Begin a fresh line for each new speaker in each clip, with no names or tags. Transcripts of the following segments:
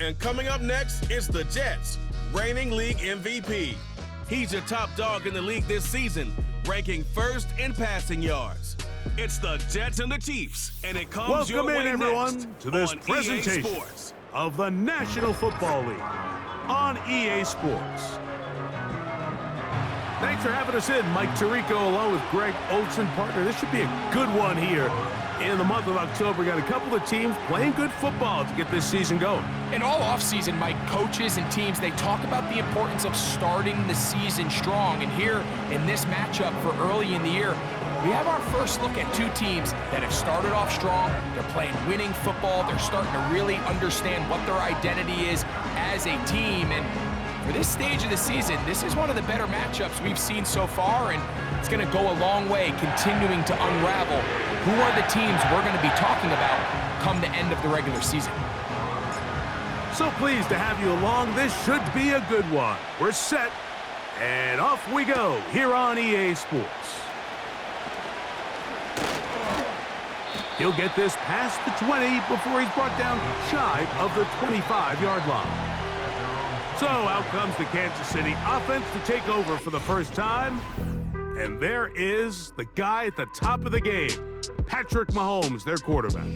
And coming up next, it's the Jets, reigning league MVP. He's your top dog in the league this season, ranking first in passing yards. It's the Jets and the Chiefs, and it comes your way next.
Welcome in, everyone, to this
on
presentation
EA Sports
of the National Football League on EA Sports. Thanks for having us in. Mike Tirico along with Greg Olson, partner. This should be a good one here in the month of October. We got a couple of teams playing good football to get this season going.
And all offseason, Mike, coaches and teams, they talk about the importance of starting the season strong. And here in this matchup for early in the year, we have our first look at two teams that have started off strong. They're playing winning football. They're starting to really understand what their identity is as a team. And for this stage of the season, this is one of the better matchups we've seen so far, and it's going to go a long way continuing to unravel who are the teams we're going to be talking about come the end of the regular season.
So pleased to have you along. This should be a good one. We're set, and off we go here on EA Sports. He'll get this past the 20 before he's brought down shy of the 25-yard line. So out comes the Kansas City offense to take over for the first time. And there is the guy at the top of the game, Patrick Mahomes, their quarterback.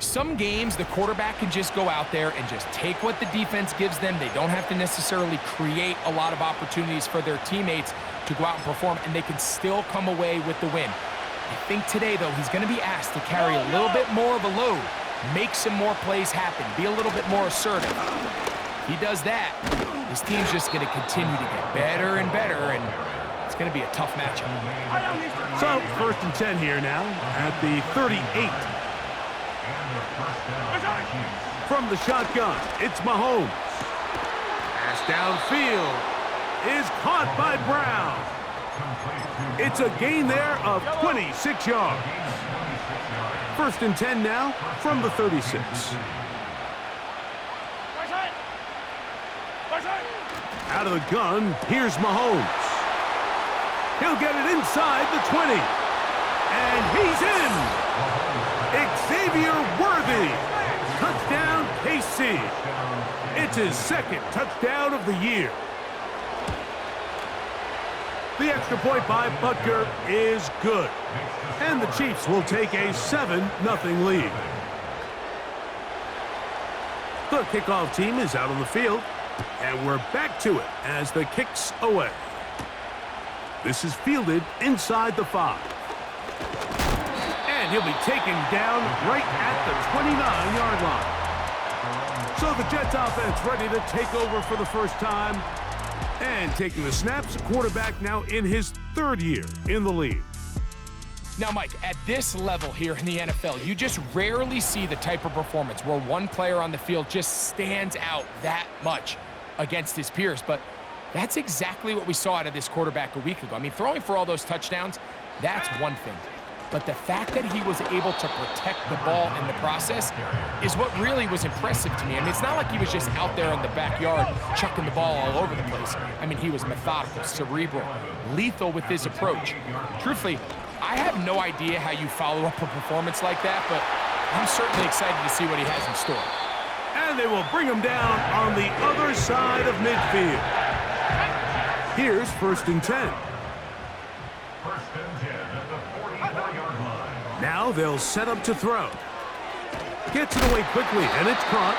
Some games, the quarterback can just go out there and just take what the defense gives them. They don't have to necessarily create a lot of opportunities for their teammates to go out and perform, and they can still come away with the win. I think today, though, he's going to be asked to carry a little bit more of a load, make some more plays happen, be a little bit more assertive. He does that, his team's just going to continue to get better and better, and it's going to be a tough matchup.
So, 1st and 10 here now at the 38. From the shotgun, it's Mahomes. Pass downfield is caught by Brown. It's a gain there of 26 yards. 1st and 10 now from the 36. Out of the gun, here's Mahomes. He'll get it inside the 20. And he's in. Xavier Worthy. Touchdown, KC. It's his second touchdown of the year. The extra point by Butker is good. And the Chiefs will take a 7-0 lead. The kickoff team is out on the field. And we're back to it as the kick's away. This is fielded inside the 5. And he'll be taken down right at the 29-yard line. So the Jets offense ready to take over for the first time. And taking the snaps, quarterback now in his 3rd year in the league.
Now, Mike, at this level here in the NFL, you just rarely see the type of performance where one player on the field just stands out that much against his peers. But that's exactly what we saw out of this quarterback a week ago. I mean, throwing for all those touchdowns, that's one thing. But the fact that he was able to protect the ball in the process is what really was impressive to me. I mean, it's not like he was just out there in the backyard chucking the ball all over the place. I mean, he was methodical, cerebral, lethal with his approach. Truthfully, I have no idea how you follow up a performance like that, but I'm certainly excited to see what he has in store.
And they will bring him down on the other side of midfield. Here's 1st and 10. Now they'll set up to throw. Gets it away quickly, and it's caught.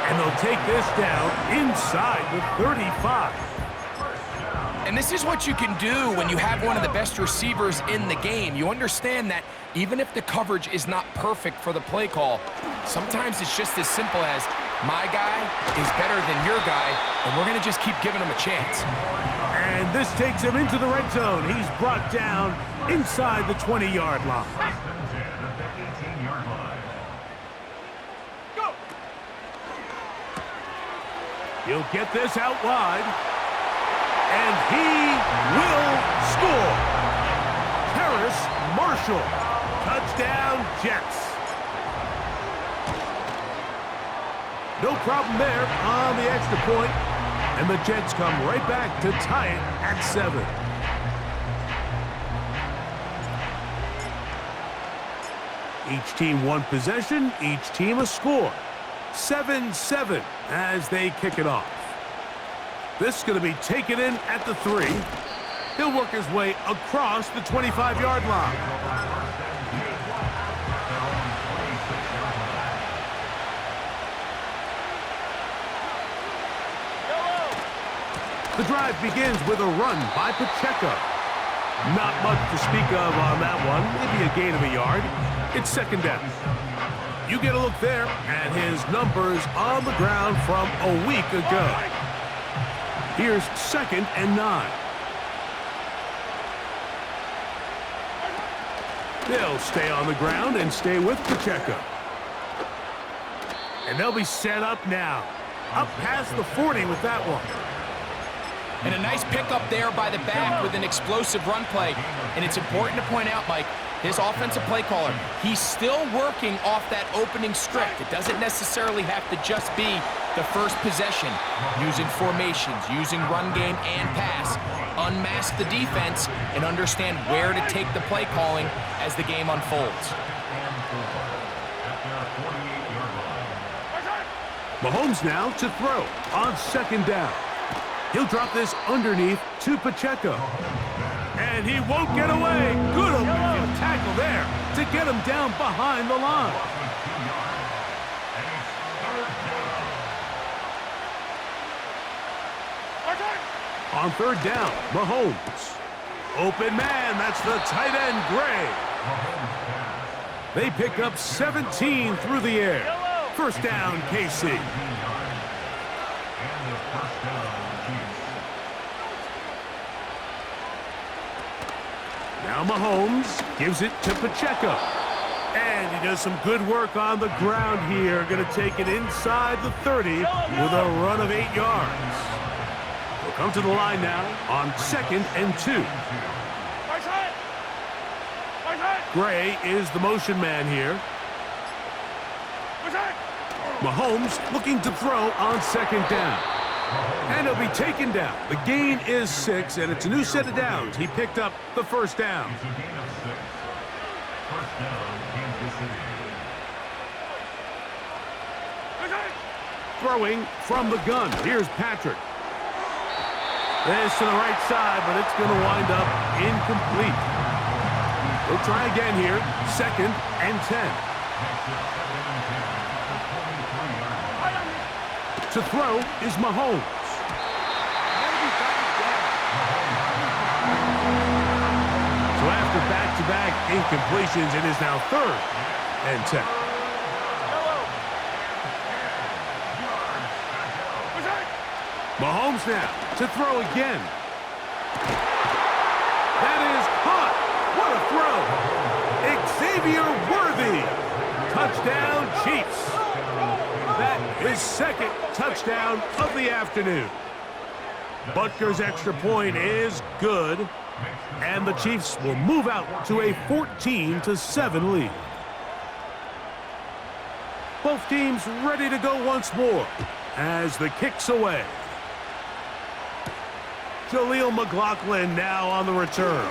And they'll take this down inside the 35.
And this is what you can do when you have one of the best receivers in the game. You understand that even if the coverage is not perfect for the play call, sometimes it's just as simple as, my guy is better than your guy, and we're going to just keep giving him a chance.
And this takes him into the red zone. He's brought down inside the 20-yard line.
Go!
He'll get this out wide. And he will score. Terrace Marshall. Touchdown, Jets. No problem there on the extra point. And the Jets come right back to tie it at 7. Each team one possession, each team a score. 7-7 as they kick it off. This is going to be taken in at the 3. He'll work his way across the 25-yard line. The drive begins with a run by Pacheco. Not much to speak of on that one. Maybe a gain of a yard. It's second down. You get a look there at his numbers on the ground from a week ago. Here's 2nd and 9. They'll stay on the ground and stay with Pacheco. And they'll be set up now. Up past the 40 with that one.
And a nice pickup there by the back with an explosive run play. And it's important to point out, Mike, this offensive play caller, he's still working off that opening script. It doesn't necessarily have to just be the first possession. Using formations, using run game and pass. Unmask the defense and understand where to take the play calling as the game unfolds.
Mahomes now to throw on 2nd down. He'll drop this underneath to Pacheco. And he won't get away. Good open tackle there to get him down behind the line. On 3rd down, Mahomes. Open man, that's the tight end, Gray. They pick up 17 through the air. First down, KC. Now Mahomes gives it to Pacheco. And he does some good work on the ground here. Going to take it inside the 30 with a run of 8 yards. He'll come to the line now on 2nd and 2. Gray is the motion man here. Mahomes looking to throw on 2nd down. And he'll be taken down. The gain is 6, and it's a new set of downs. He picked up the first down. Throwing from the gun. Here's Patrick. This to the right side, but it's going to wind up incomplete. We'll try again here. 2nd and 10. To throw is Mahomes. So after back-to-back incompletions, it is now 3rd and 10. Mahomes now to throw again. That is caught. What a throw. Xavier Worthy. Touchdown, Chiefs. That is 2nd touchdown of the afternoon. Butker's extra point is good, and the Chiefs will move out to a 14-7 lead. Both teams ready to go once more as the kick's away. Jaleel McLaughlin now on the return.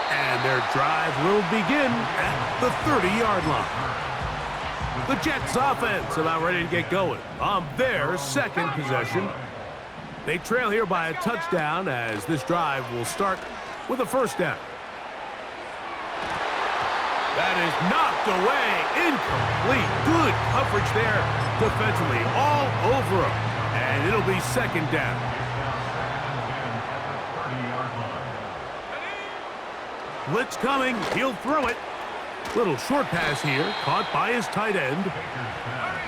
And their drive will begin at the 30-yard line. The Jets offense about ready to get going on their 2nd possession. They trail here by a touchdown as this drive will start with a first down. That is knocked away, incomplete. Good coverage there defensively, all over him. And it'll be 2nd down. Blitz coming, he'll throw it. Little short pass here, caught by his tight end.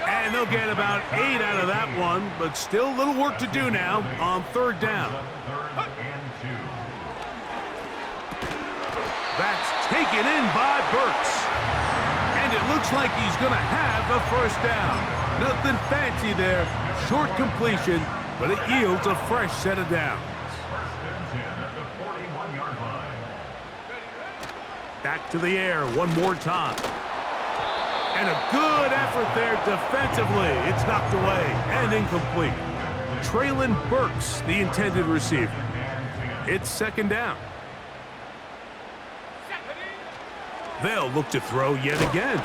And they'll get about 8 out of that one, but still a little work to do now on 3rd down. That's taken in by Burks. And it looks like he's going to have a first down. Nothing fancy there, short completion, but it yields a fresh set of downs. Back to the air one more time. And a good effort there defensively. It's knocked away and incomplete. Traylon Burks, the intended receiver. It's 2nd down. They'll look to throw yet again.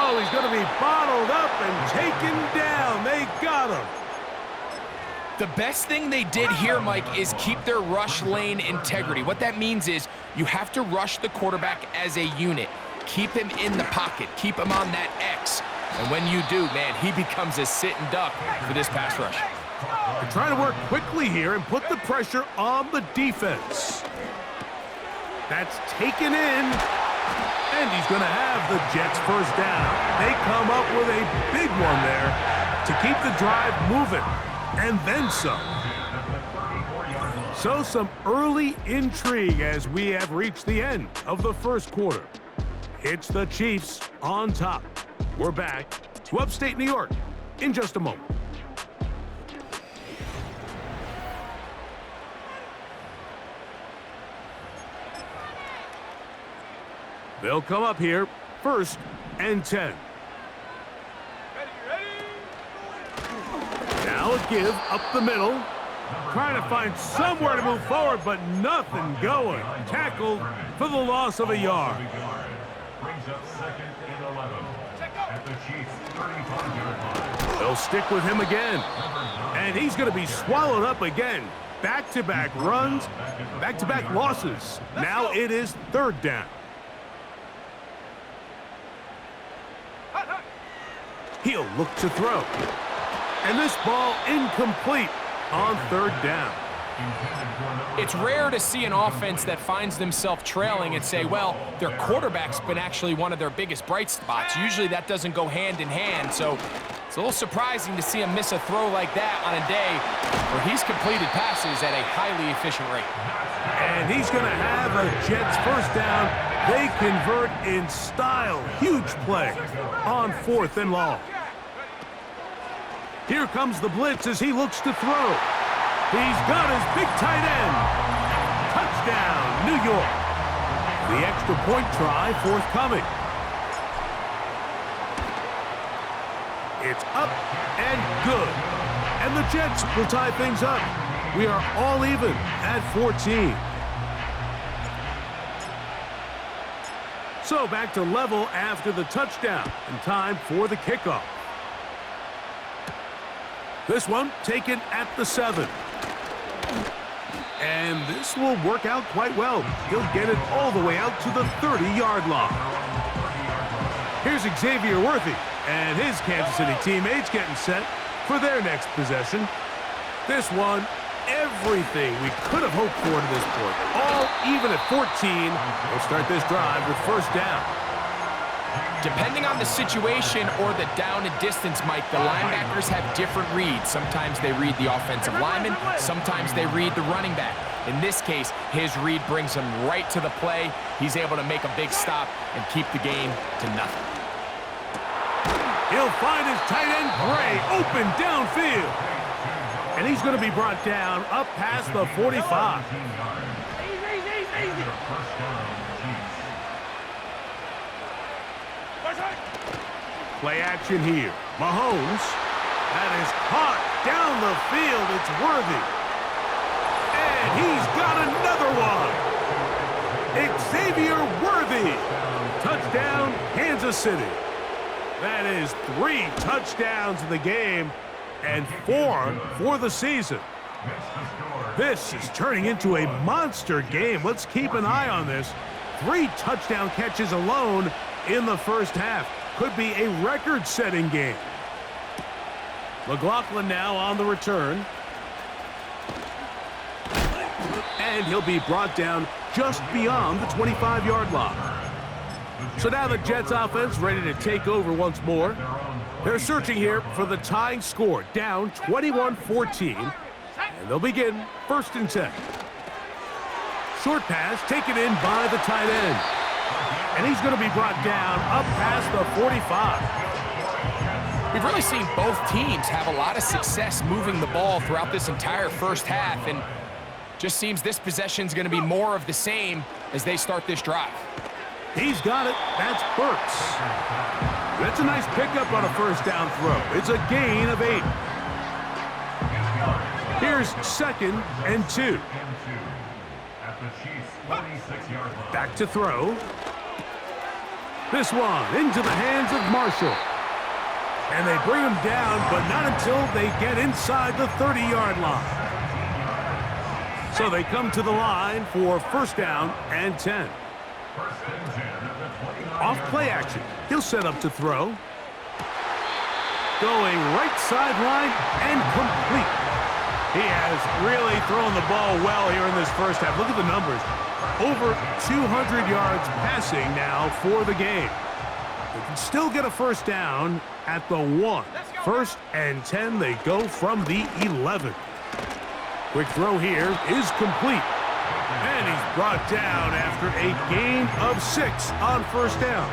Oh, he's going to be bottled up and taken down. They got him.
The best thing they did here, Mike, is keep their rush lane integrity. What that means is you have to rush the quarterback as a unit. Keep him in the pocket. Keep him on that X. And when you do, man, he becomes a sitting duck for this pass rush.
They're trying to work quickly here and put the pressure on the defense. That's taken in, and he's going to have the Jets first down. They come up with a big one there to keep the drive moving, and then some. So some early intrigue as we have reached the end of the first quarter. It's the Chiefs on top. We're back to upstate New York in just a moment. They'll come up here, 1st and 10. Now a give up the middle. Trying to find somewhere to move forward, but nothing going. Tackled for the loss of a yard.
Brings up 2nd and 11 at the Chiefs' 35-yard line.
They'll stick with him again. And he's going to be swallowed up again. Back-to-back runs, back-to-back losses. Now it is 3rd down. He'll look to throw. And this ball incomplete on 3rd down.
It's rare to see an offense that finds themselves trailing and say, well, their quarterback's been actually one of their biggest bright spots. Usually that doesn't go hand in hand, so it's a little surprising to see him miss a throw like that on a day where he's completed passes at a highly efficient rate.
And he's going to have a Jets first down. They convert in style. Huge play on 4th and long. Here comes the blitz as he looks to throw. He's got his big tight end. Touchdown, New York. The extra point try forthcoming. It's up and good. And the Jets will tie things up. We are all even at 14. So back to level after the touchdown, and time for the kickoff. This one taken at the 7. And this will work out quite well. He'll get it all the way out to the 30-yard line. Here's Xavier Worthy and his Kansas City teammates getting set for their next possession. This one, everything we could have hoped for to this point. All even at 14. We'll start this drive with 1st down.
Depending on the situation or the down and distance, Mike, the linebackers have different reads. Sometimes they read the offensive lineman, sometimes they read the running back. In this case, his read brings him right to the play. He's able to make a big stop and keep the game to nothing.
He'll find his tight end, Gray, open downfield. And he's going to be brought down up past the 45. Play action here. Mahomes. That is caught down the field. It's Worthy. And he's got another one. Xavier Worthy. Touchdown, Kansas City. That is 3 touchdowns in the game and 4 for the season. This is turning into a monster game. Let's keep an eye on this. 3 touchdown catches alone in the first half. Could be a record-setting game. McLaughlin now on the return. And he'll be brought down just beyond the 25-yard line. So now the Jets offense ready to take over once more. They're searching here for the tying score, down 21-14. And they'll begin 1st and 10. Short pass taken in by the tight end. And he's going to be brought down up past the 45.
We've really seen both teams have a lot of success moving the ball throughout this entire first half, and just seems this possession is going to be more of the same as they start this drive.
He's got it. That's Burks. That's a nice pickup on a first down throw. It's a gain of 8. Here's 2nd and 2. Back to throw. This one into the hands of Marshall. And they bring him down, but not until they get inside the 30-yard line. So they come to the line for first down and 10. Off play action. He'll set up to throw. Going right sideline and complete. He has really thrown the ball well here in this first half. Look at the numbers. Over 200 yards passing now for the game. They can still get a first down at the 1. First and 10, they go from the 11. Quick throw here is complete. And he's brought down after a gain of 6 on first down.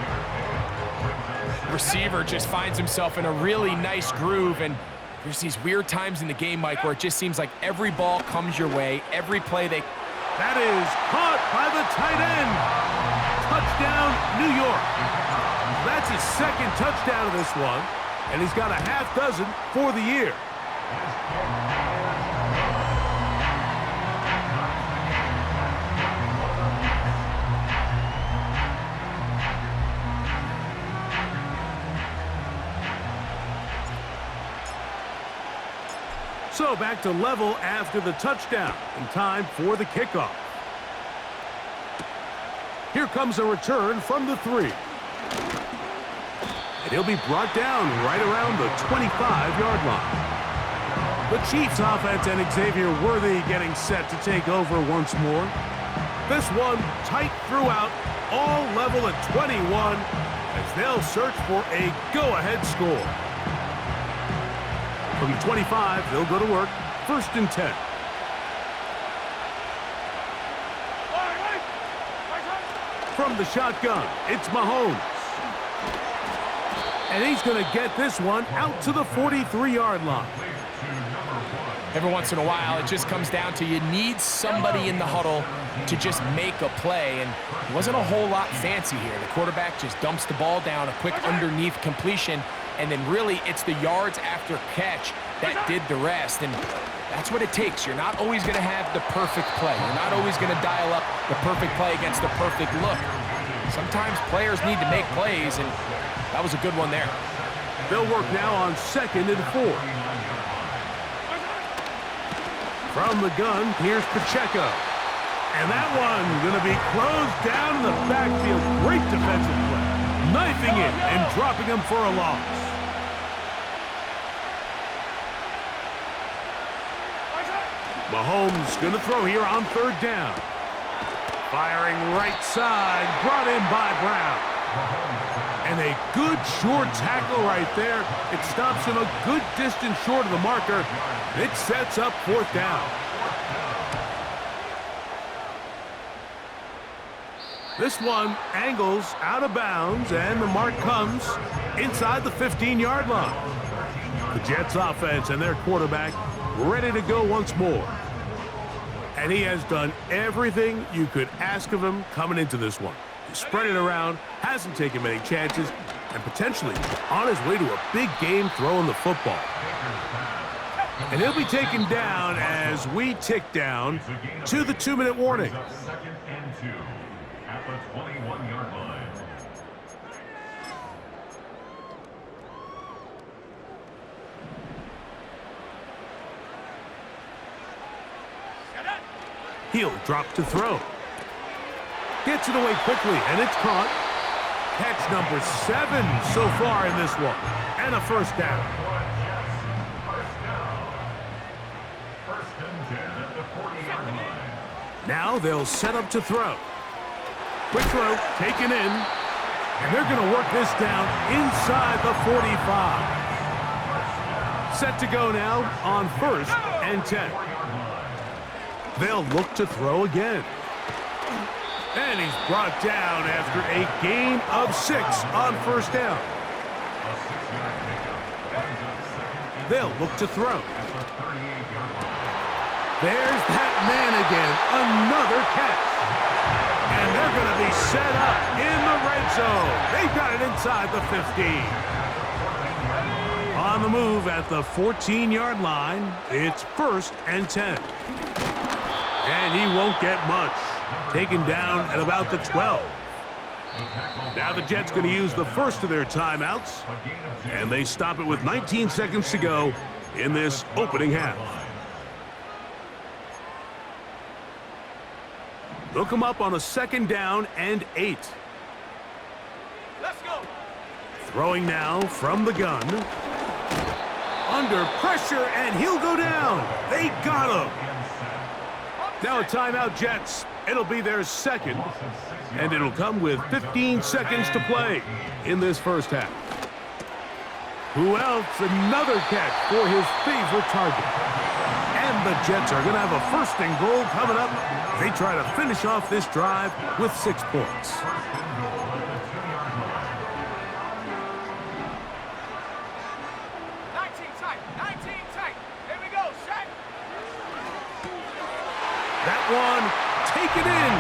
Receiver just finds himself in a really nice groove, and there's these weird times in the game, Mike, where it just seems like every ball comes your way, every play they...
That is caught by the tight end. Touchdown, New York. That's his second touchdown of this one, and he's got a half dozen for the year. So back to level after the touchdown, and time for the kickoff. Here comes a return from the 3. And he'll be brought down right around the 25-yard line. The Chiefs offense and Xavier Worthy getting set to take over once more. This one tight throughout, all level at 21, as they'll search for a go-ahead score. From the 25, they'll go to work. First and 10. From the shotgun, it's Mahomes. And he's going to get this one out to the 43-yard line.
Every once in a while, it just comes down to you need somebody in the huddle to just make a play, and it wasn't a whole lot fancy here. The quarterback just dumps the ball down, a quick underneath completion, and then really it's the yards after catch that did the rest, and that's what it takes. You're not always going to have the perfect play. You're not always going to dial up the perfect play against the perfect look. Sometimes players need to make plays, and that was a good one there.
They'll work now on 2nd and 4. From the gun, here's Pacheco. And that one going to be closed down in the backfield. Great defensive play. Knifing it and dropping him for a loss. Mahomes going to throw here on 3rd down. Firing right side, brought in by Brown. And a good short tackle right there. It stops him a good distance short of the marker. It sets up 4th down. This one angles out of bounds, and the mark comes inside the 15-yard line. The Jets offense and their quarterback ready to go once more. And he has done everything you could ask of him coming into this one. He spread it around, hasn't taken many chances, and potentially on his way to a big game throwing the football. And he'll be taken down as we tick down to the 2-minute warning.
2nd and 2 at the 21-yard line.
He'll drop to throw. Gets it away quickly, and it's caught. Catch number 7 so far in this one. And a first down.
First and 10 at the 40-yard line.
Now they'll set up to throw. Quick throw, taken in. And they're going to work this down inside the 45. Set to go now on 1st and 10. They'll look to throw again. And he's brought down after a gain of 6 on 1st down. They'll look to throw. There's that man again. Another catch. And they're going to be set up in the red zone. They've got it inside the 15. On the move at the 14-yard line, it's 1st and 10. And he won't get much. Taken down at about the 12. Now the Jets going to use the first of their timeouts, and they stop it with 19 seconds to go in this opening half. They'll come up on a 2nd down and 8.
Let's go.
Throwing now from the gun. Under pressure, and he'll go down. They got him. Now a timeout, Jets. It'll be their 2nd, and it'll come with 15 seconds to play in this first half. Who else? Another catch for his favorite target. And the Jets are going to have a 1st and goal coming up. They try to finish off this drive with 6 points. That one, take it in.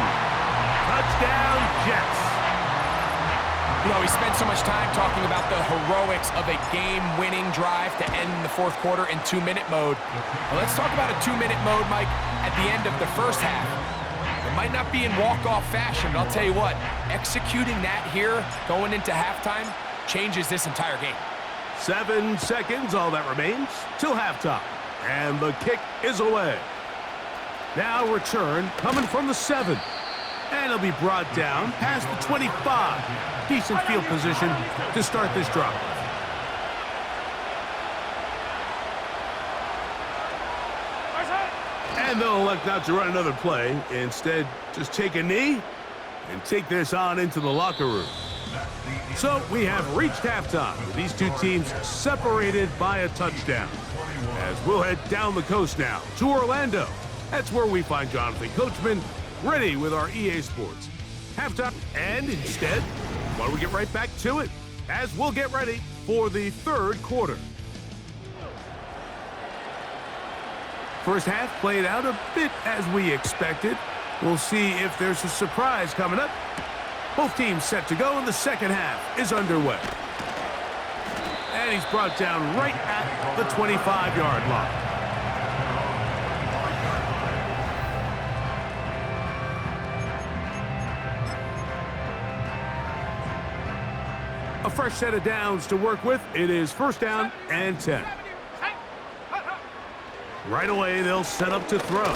Touchdown, Jets.
You know, we spent so much time talking about the heroics of a game-winning drive to end in the 4th quarter in 2-minute mode. Well, let's talk about a 2-minute mode, Mike, at the end of the first half. It might not be in walk-off fashion, but I'll tell you what, executing that here, going into halftime, changes this entire game.
7 seconds, all that remains, till halftime. And the kick is away. Now return coming from the 7. And it'll be brought down past the 25. Decent field position to start this drive. And they'll elect not to run another play. Instead, just take a knee and take this on into the locker room. So we have reached halftime with these two teams separated by a touchdown. As we'll head down the coast now to Orlando. That's where we find Jonathan Coachman ready with our EA Sports halftime. And instead, why don't we get right back to it as we'll get ready for the 3rd quarter. First half played out a bit as we expected. We'll see if there's a surprise coming up. Both teams set to go, and the 2nd half is underway. And he's brought down right at the 25-yard line. A fresh set of downs to work with. It is 1st down and 10. Right away, they'll set up to throw.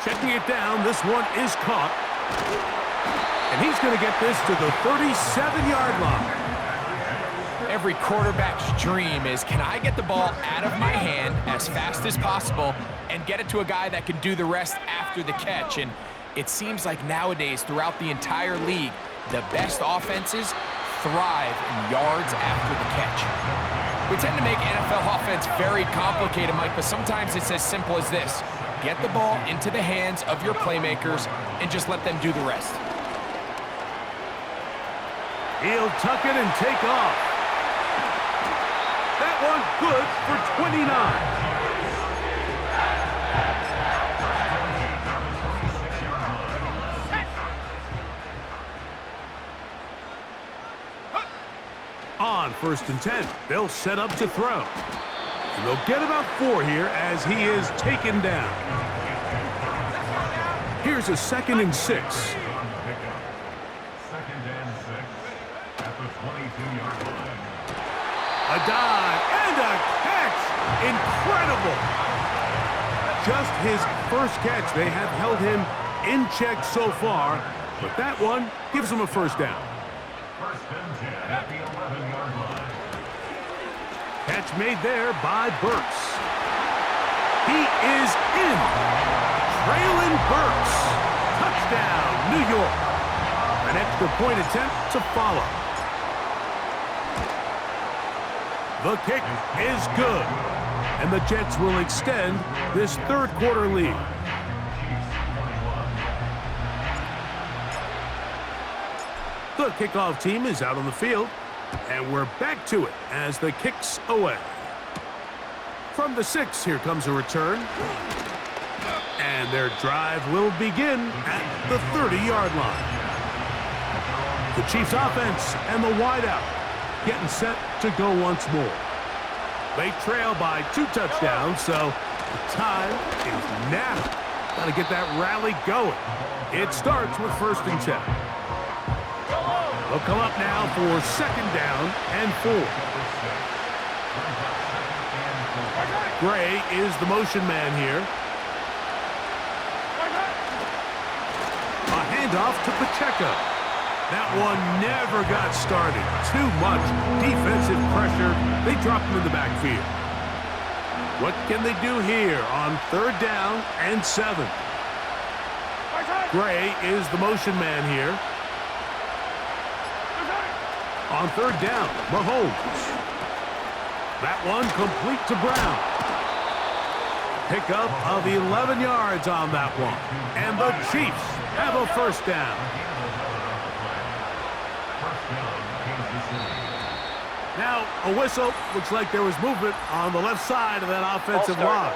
Checking it down, this one is caught. And he's going to get this to the 37-yard line.
Every quarterback's dream is, can I get the ball out of my hand as fast as possible and get it to a guy that can do the rest after the catch? And it seems like nowadays, throughout the entire league, the best offenses thrive in yards after the catch. We tend to make NFL offense very complicated, Mike, but sometimes it's as simple as this. Get the ball into the hands of your playmakers and just let them do the rest.
He'll tuck it and take off. That one good for 29. On 1st and 10, they'll set up to throw. And they'll get about 4 here as he is taken down. Here's a 2nd and 6.
2nd and 6 at the 22-yard line.
A dive and a catch. Incredible. Just his first catch. They have held him in check so far, but that one gives him a 1st down.
1st and 10 at the 11-yard line.
Catch made there by Burks. He is in. Traylon Burks. Touchdown, New York. An extra point attempt to follow. The kick is good. And the Jets will extend this 3rd quarter lead. The kickoff team is out on the field. And we're back to it as the kick's away. From the 6, here comes a return. And their drive will begin at the 30-yard line. The Chiefs offense and the wideout getting set to go once more. They trail by 2 touchdowns, so the time is now. Got to get that rally going. It starts with 1st and 10. They'll come up now for 2nd down and 4. Gray is the motion man here. A handoff to Pacheco. That one never got started. Too much defensive pressure. They dropped him in the backfield. What can they do here on 3rd down and 7? Gray is the motion man here. On 3rd down, Mahomes. That one complete to Brown. Pickup of 11 yards on that one. And the Chiefs have a 1st down. Now, a whistle. Looks like there was movement on the left side of that offensive line.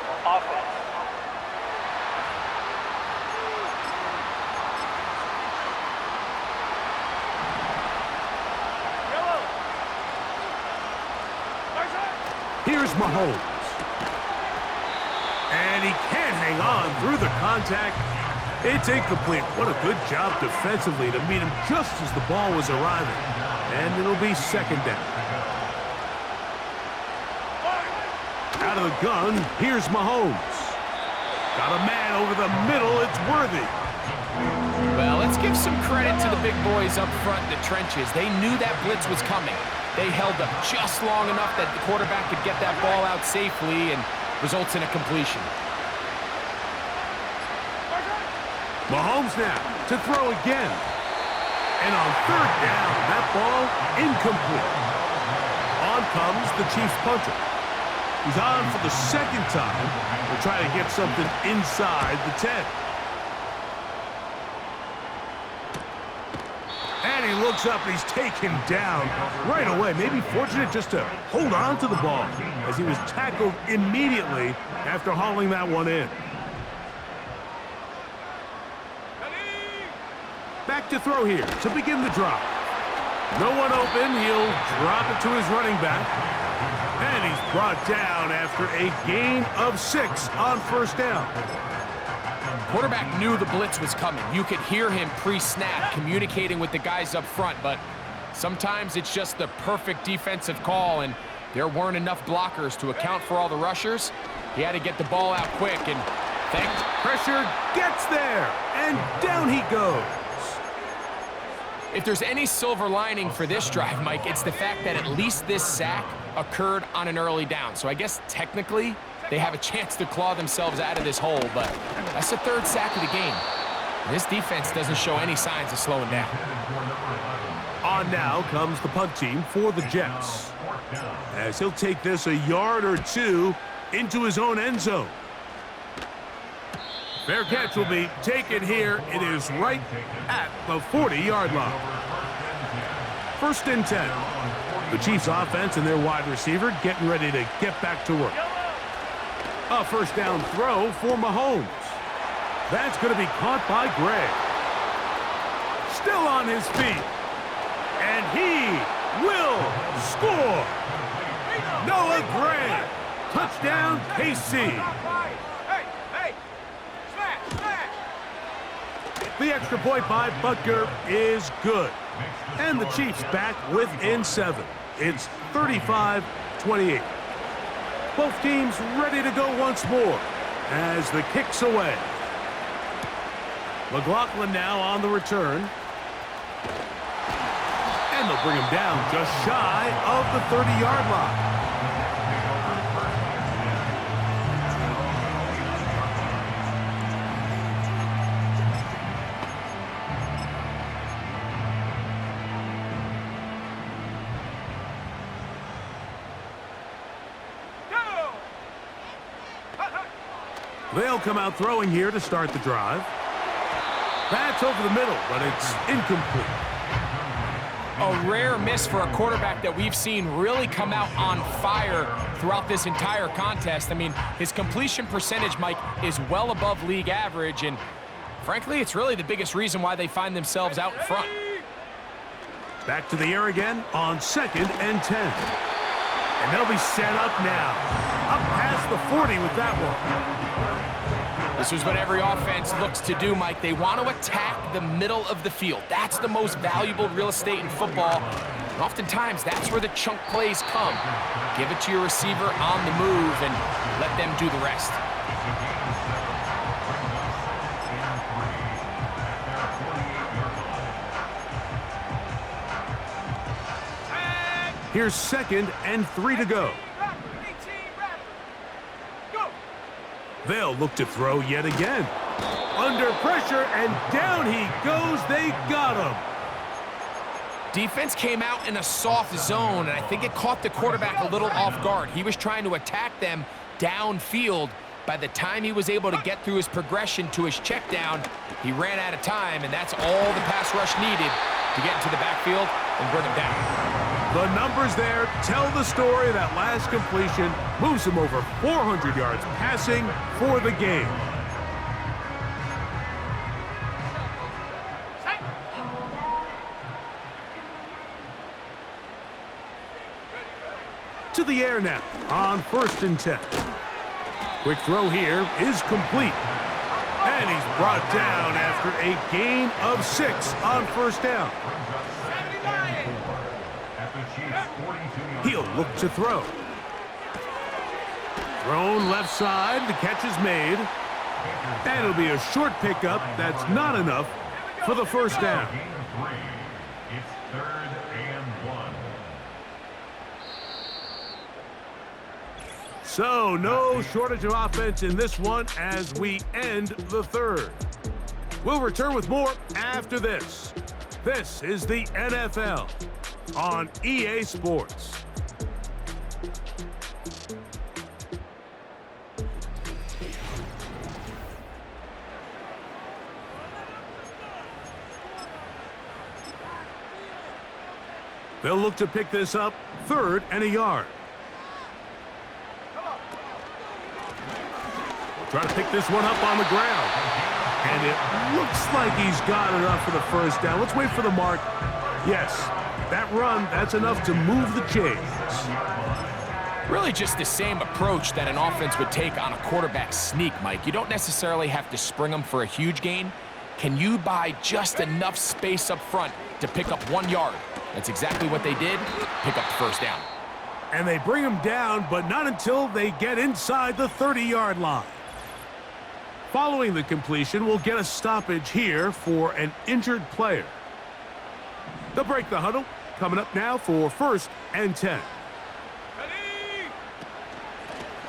Here's Mahomes. And he can't hang on through the contact. It's incomplete. What a good job defensively to meet him just as the ball was arriving. And it'll be 2nd down. Out of the gun, here's Mahomes. Got a man over the middle. It's Worthy.
Well, let's give some credit to the big boys up front in the trenches. They knew that blitz was coming. They held up just long enough that the quarterback could get that ball out safely and results in a completion.
Mahomes now to throw again. And on 3rd down, that ball incomplete. On comes the Chiefs punter. He's on for the 2nd time. We'll try to get something inside the 10. And he looks up and he's taken down right away. Maybe fortunate just to hold on to the ball as he was tackled immediately after hauling that one in. Back to throw here to begin the drop. No one open. He'll drop it to his running back. And he's brought down after a gain of 6 on 1st down.
Quarterback knew the blitz was coming. You could hear him pre-snap communicating with the guys up front, but sometimes it's just the perfect defensive call, and there weren't enough blockers to account for all the rushers. He had to get the ball out quick, and
pressure gets there, and down he goes.
If there's any silver lining for this drive, Mike, it's the fact that at least this sack occurred on an early down. So I guess technically they have a chance to claw themselves out of this hole, but that's the 3rd sack of the game. This defense doesn't show any signs of slowing down.
On now comes the punt team for the Jets, as he'll take this a yard or 2 into his own end zone. Fair catch will be taken here. It is right at the 40-yard line. 1st and 10. The Chiefs offense and their wide receiver getting ready to get back to work. A 1st down throw for Mahomes. That's going to be caught by Gray. Still on his feet. And he will score. Noah Gray. Touchdown, KC. The extra point by Butker is good. And the Chiefs back within 7. It's 35-28. Both teams ready to go once more as the kick's away. McLaughlin now on the return. And they'll bring him down just shy of the 30-yard line. They'll come out throwing here to start the drive. That's over the middle, but it's incomplete.
A rare miss for a quarterback that we've seen really come out on fire throughout this entire contest. I mean, his completion percentage, Mike, is well above league average, and frankly, it's really the biggest reason why they find themselves out in front.
Back to the air again on 2nd and 10. And they'll be set up now. Up past the 40 with that one.
This is what every offense looks to do, Mike. They want to attack the middle of the field. That's the most valuable real estate in football. And oftentimes, that's where the chunk plays come. Give it to your receiver on the move and let them do the rest.
Here's 2nd and 3 to go. They'll look to throw yet again. Under pressure, and down he goes. They got him.
Defense came out in a soft zone, and I think it caught the quarterback a little off guard. He was trying to attack them downfield. By the time he was able to get through his progression to his check down, he ran out of time, and that's all the pass rush needed to get into the backfield and bring him down.
The numbers there tell the story. That last completion moves him over 400 yards passing for the game. To the air now on 1st and 10. Quick throw here is complete. And he's brought down after a gain of 6 on 1st down. He'll look to throw. Thrown left side. The catch is made. And it'll be a short pickup. That's not enough for the 1st down.
It's 3rd and 1.
So no shortage of offense in this one as we end the 3rd. We'll return with more after this. This is the NFL on EA Sports. They'll look to pick this up 3rd and a yard. Try to pick this one up on the ground. And it looks like he's got enough for the 1st down. Let's wait for the mark. Yes, that run, that's enough to move the chains.
Really just the same approach that an offense would take on a quarterback sneak, Mike. You don't necessarily have to spring them for a huge gain. Can you buy just enough space up front to pick up 1 yard? That's exactly what they did. Pick up the 1st down.
And they bring him down, but not until they get inside the 30-yard line. Following the completion, we'll get a stoppage here for an injured player. They'll break the huddle. Coming up now for 1st and 10.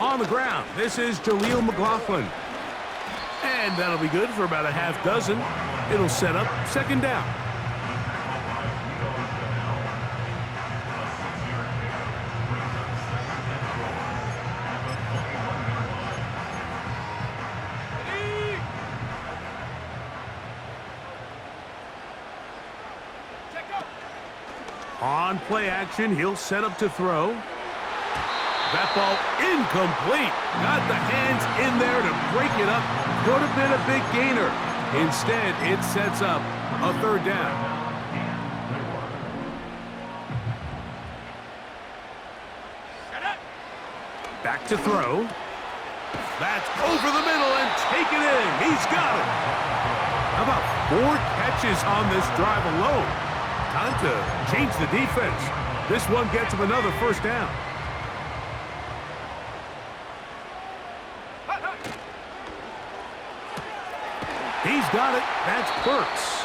On the ground, this is Jaleel McLaughlin. And that'll be good for about a half dozen. It'll set up 2nd down. On play action, he'll set up to throw. That ball incomplete. Got the hands in there to break it up. Could have been a big gainer. Instead, it sets up a 3rd down. Back to throw. That's over the middle and taken in. He's got it. How about 4 catches on this drive alone? Time to change the defense. This one gets him another 1st down. He's got it. That's Burks.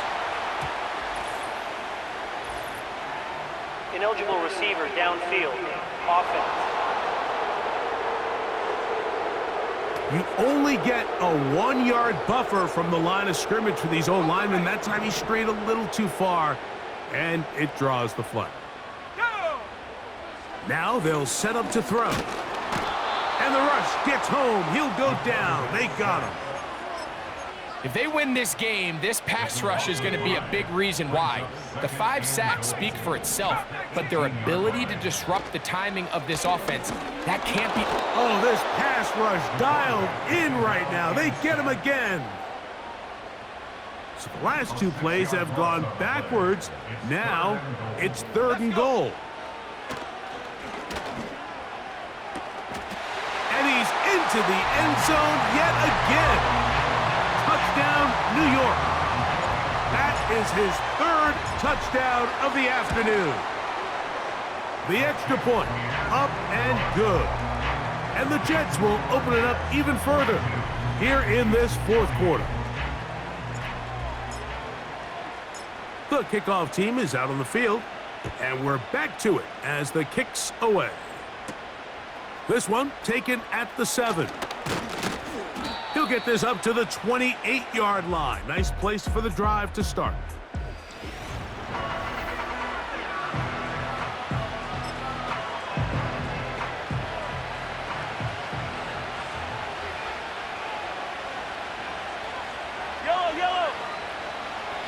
Ineligible receiver downfield. Offense.
You only get a 1-yard buffer from the line of scrimmage for these old linemen. That time he strayed a little too far, and it draws the flag. Now they'll set up to throw. And the rush gets home. He'll go down. They got him.
If they win this game, this pass rush is going to be a big reason why. The 5 sacks speak for itself, but their ability to disrupt the timing of this offense, that can't be...
Oh, this pass rush dialed in right now. They get him again. So the last 2 plays have gone backwards. Now it's 3rd and goal. And he's into the end zone yet again. Touchdown, New York. That is his third touchdown of the afternoon. The extra point, up and good. And the Jets will open it up even further here in this fourth quarter. The kickoff team is out on the field, and we're back to it as the kick's away. This one taken at the 7. He'll get this up to the 28-yard line. Nice place for the drive to start.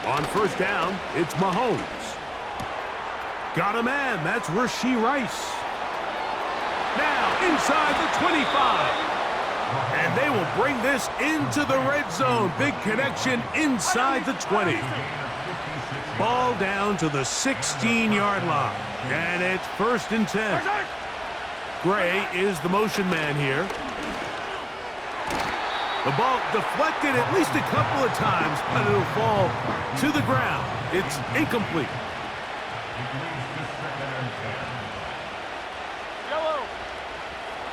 On first down, it's Mahomes. Got a man, that's Rashee Rice. Now inside the 25. And they will bring this into the red zone. Big connection inside the 20. Ball down to the 16-yard line. And it's 1st and 10. Gray is the motion man here. The ball deflected at least a couple of times, but it'll fall to the ground. It's incomplete.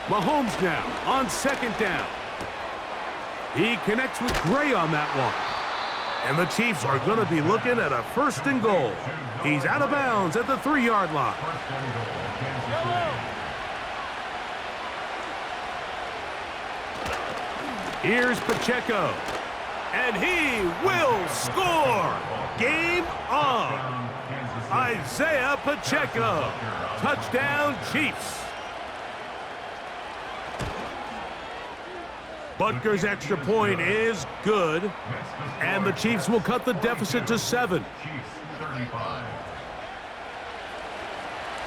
Mahomes now on 2nd down. He connects with Gray on that one. And the Chiefs are going to be looking at a 1st and goal. He's out of bounds at the 3-yard line. Here's Pacheco. And he will score. Game on. Isaiah Pacheco. Touchdown, Chiefs. Butker's extra point is good. And the Chiefs will cut the deficit to 7.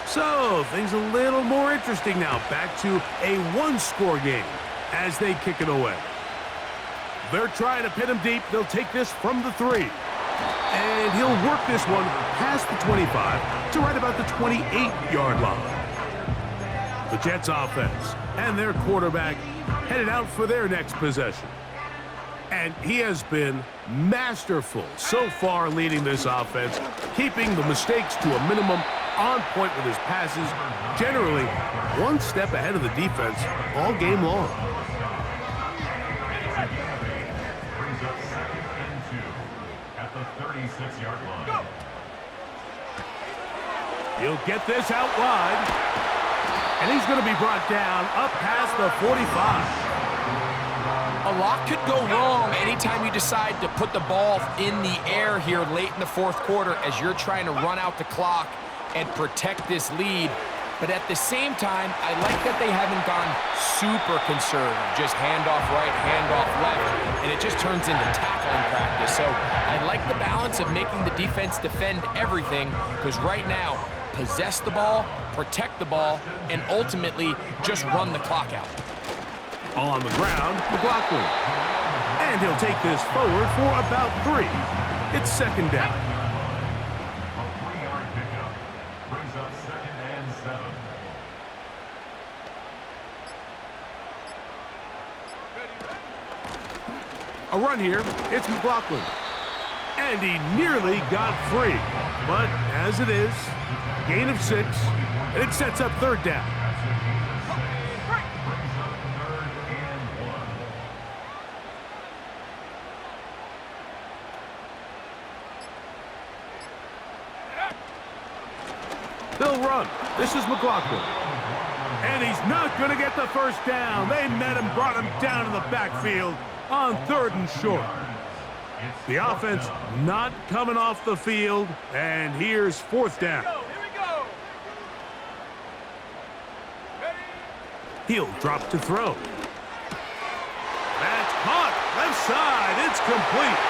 So, things a little more interesting now. Back to a 1-score game as they kick it away. They're trying to pin him deep. They'll take this from the 3. And he'll work this one past the 25 to right about the 28-yard line. The Jets offense and their quarterback headed out for their next possession. And he has been masterful so far leading this offense, keeping the mistakes to a minimum, on point with his passes, generally one step ahead of the defense all game long.
Brings up 2nd and 2 at the 36-yard line. Go!
He'll get this out wide. And he's going to be brought down up past the 45.
A lot could go wrong anytime you decide to put the ball in the air here late in the fourth quarter as you're trying to run out the clock and protect this lead. But at the same time, I like that they haven't gone super conservative. Just handoff right, handoff left, and it just turns into tackling practice. So I like the balance of making the defense defend everything, because right now, possess the ball, protect the ball, and ultimately just run the clock out.
On the ground, McLaughlin. And he'll take this forward for about 3. It's 2nd down.
A 3-yard pickup brings up 2nd and 7.
A run here, it's McLaughlin. And he nearly got free. But as it is, gain of 6, and it sets up 3rd down. They'll run. This is McLaughlin. And he's not going to get the 1st down. They met him, brought him down in the backfield on 3rd and short. The offense not coming off the field, and here's 4th down. He'll drop to throw. That's caught. Left side. It's complete.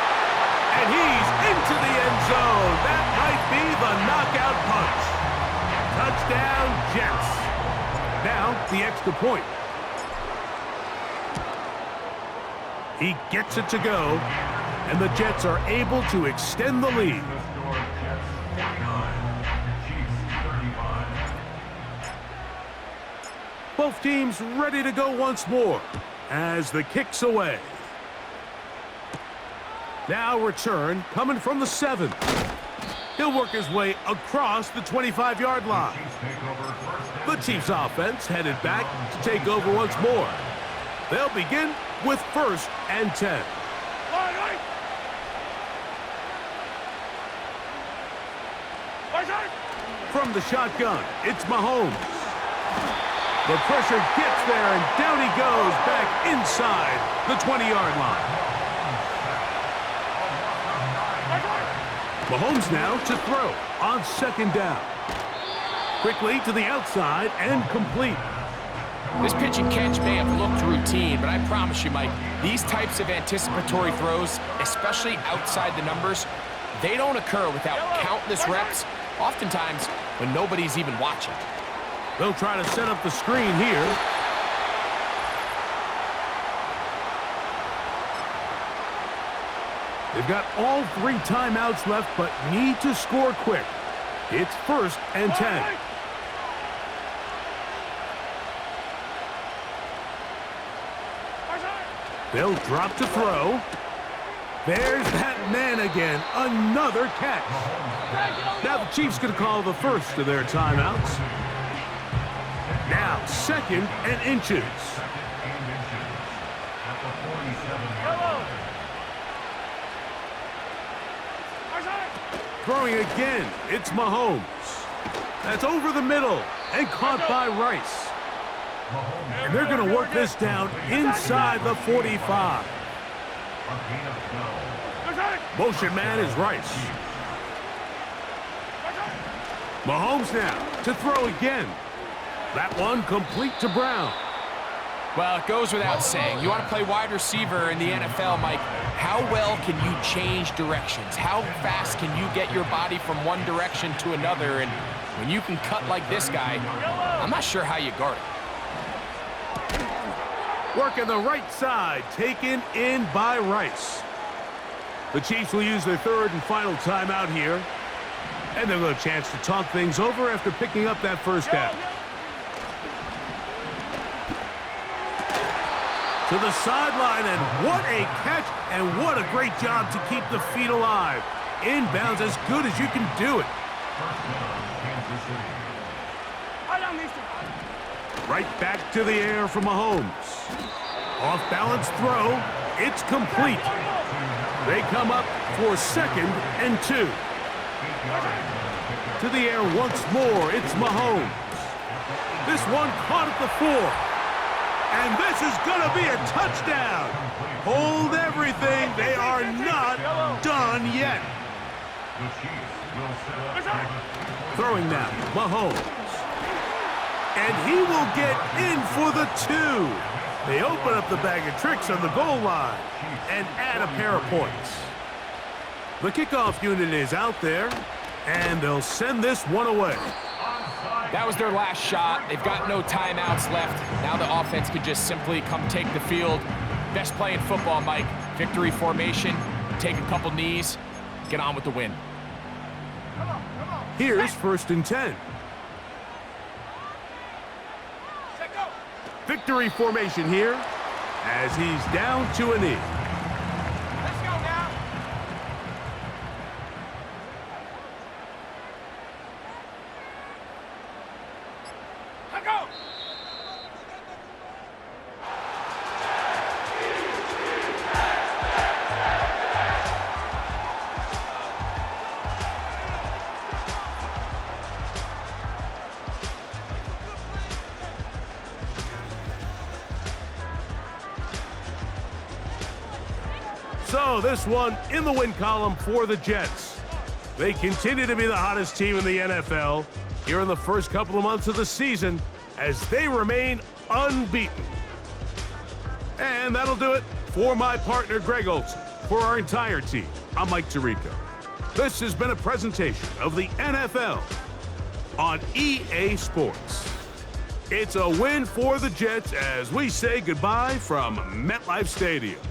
And he's into the end zone. That might be the knockout punch. Touchdown, Jets. Now, the extra point. He gets it to go, and the Jets are able to extend the lead. Both teams ready to go once more as the kick's away. Now return coming from the 7. He'll work his way across the 25-yard line. The Chiefs offense headed back to take over once more. They'll begin with 1st and 10. From the shotgun, it's Mahomes. The pressure gets there, and down he goes back inside the 20-yard line. Mahomes now to throw on 2nd down. Quickly to the outside and complete.
This pitch and catch may have looked routine, but I promise you, Mike, these types of anticipatory throws, especially outside the numbers, they don't occur without countless reps, oftentimes when nobody's even watching.
They'll try to set up the screen here. They've got all 3 timeouts left, but need to score quick. It's 1st and 10. They'll drop to throw. There's that man again. Another catch. Now the Chiefs going to call the first of their timeouts. Now 2nd and inches. Throwing again, it's Mahomes. That's over the middle and caught by Rice. And they're going to work this down inside the 45. Motion man is Rice. Mahomes now to throw again. That one complete to Brown.
Well, it goes without saying. You want to play wide receiver in the NFL, Mike. How well can you change directions? How fast can you get your body from one direction to another? And when you can cut like this guy, I'm not sure how you guard it.
Working the right side, taken in by Rice. The Chiefs will use their 3rd and final timeout here. And they'll get a chance to talk things over after picking up that 1st down. To the sideline, and what a catch, and what a great job to keep the feet alive. Inbounds as good as you can do it. Right back to the air from Mahomes. Off-balance throw. It's complete. They come up for 2nd and 2. To the air once more. It's Mahomes. This one caught at the 4. And this is going to be a touchdown. Hold everything. They are not done yet. Throwing now, Mahomes. And he will get in for the 2. They open up the bag of tricks on the goal line and add a pair of points. The kickoff unit is out there, and they'll send this one away.
That was their last shot. They've got no timeouts left. Now the offense could just simply come take the field. Best play in football, Mike. Victory formation, take a couple knees, get on with the win.
Here's 1st and 10. Victory formation here as he's down to a knee.
Let's go now. Let's go.
So this one in the win column for the Jets. They continue to be the hottest team in the NFL here in the first couple of months of the season as they remain unbeaten. And that'll do it for my partner Greg Olsen. For our entire team, I'm Mike Tirico. This has been a presentation of the NFL on EA Sports. It's a win for the Jets as we say goodbye from MetLife Stadium.